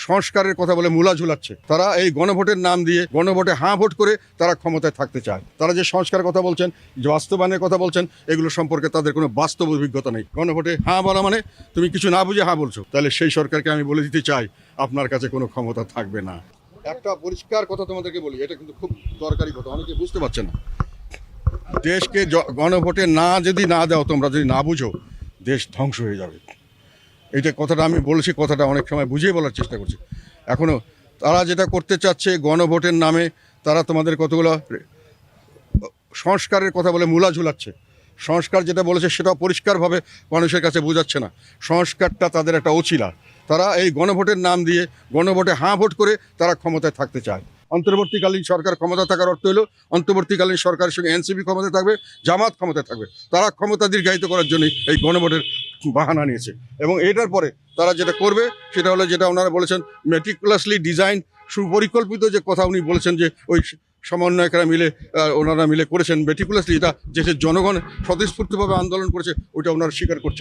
সংস্কারের কথা বলে মূলা ঝুলাচ্ছে। তারা এই গণভোটের নাম দিয়ে গণভোটে হাঁ ভোট করে তারা ক্ষমতায় থাকতে চায়। তারা যে সংস্কারের কথা বলছেন, যে বাস্তবায়নের কথা বলছেন, এগুলো সম্পর্কে তাদের কোনো বাস্তব অভিজ্ঞতা নেই। গণভোটে হাঁ বলা মানে তুমি কিছু না বুঝে হাঁ বলছো। তাহলে সেই সরকারকে আমি বলে দিতে চাই, আপনার কাছে কোনো ক্ষমতা থাকবে না। একটা পরিষ্কার কথা তোমাদেরকে বলি, এটা কিন্তু খুব দরকারি কথা, অনেকে বুঝতে পারছে না। দেশকে গণভোটে যদি না দাও, তোমরা যদি না বুঝো, দেশ ধ্বংস হয়ে যাবে। এইটা কথাটা আমি বলছি, কথাটা অনেক সময় বুঝিয়ে বলার চেষ্টা করছি। এখনও তারা যেটা করতে চাচ্ছে, গণভোটের নামে তারা তোমাদের কতগুলো সংস্কারের কথা বলে মূলা ঝুলাচ্ছে। সংস্কার যেটা বলেছে সেটা পরিষ্কারভাবে মানুষের কাছে বোঝাচ্ছে না। সংস্কারটা তাদের একটা অছিলা। তারা এই গণভোটের নাম দিয়ে গণভোটে হাঁ ভোট করে তারা ক্ষমতায় থাকতে চায়। অন্তর্বর্তীকালীন সরকার ক্ষমতা থাকার অর্থ হলো অন্তর্বর্তীকালীন সরকারের সঙ্গে এনসিপি ক্ষমতায় থাকবে, জামাত ক্ষমতায় থাকবে। তারা ক্ষমতা দীর্ঘায়িত করার জন্য এই গণভোটের বাহানা নিয়েছে। এবং এটার পরে তারা যেটা করবে সেটা হলো, যেটা ওনারা বলেছেন, মেটিকুলাসলি ডিজাইন, সুপরিকল্পিত যে কথা উনি বলেছেন, যে ওই সমন্বয়করা মিলে ওনারা মিলে করেছেন মেটিকুলাসলি, এটা দেশের জনগণ স্বতঃস্ফূর্তভাবে আন্দোলন করেছে, ওইটা ওনারা স্বীকার করছেন।